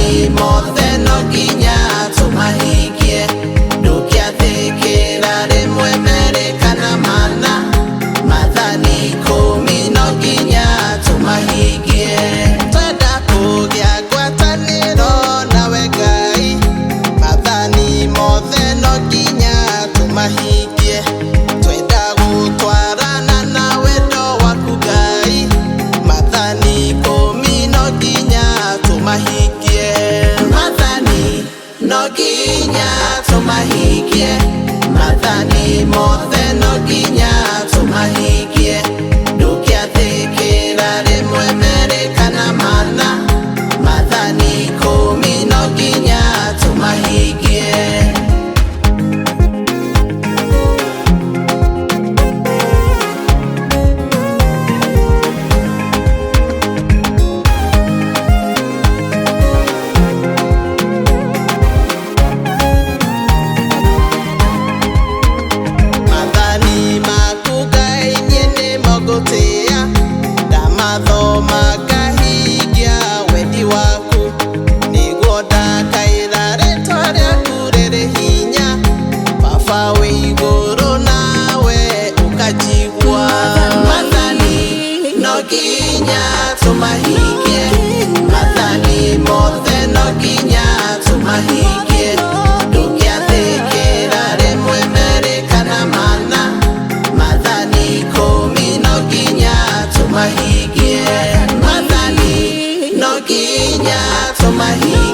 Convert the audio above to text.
Mathani mothe no nginya tumahingie. Ndukiathikira rimwe meri kana mana. Mathani 10 no nginya tumahingie. Twenda kugia ngwataniro nawe Ngai. Mathani mothe no nginya tumahingie. Twenda gutwarana na wendo waku Ngai. Mathani 10 no nginya tumahingie. Mathani no nginya tumahingie. Mathani mothe no nginya tumahingie. Ndukiathikira rimwe meri kana mana. Mathani 10 no nginya tumahingie. Ndamathoma ngahingia wendi waku. Niguo ndakaĩra rĩtwa rĩaku rĩrĩ hinya. Baba wĩ igũrũ nawe ũkanjigua. Mathani no nginya tumahingie. Mathani mothe no nginya tumahingie. Ndũkiathĩkĩra rĩmwe meri kana mana. Mathani 10 no nginya tumahingie. Mathani no nginya tumahingie.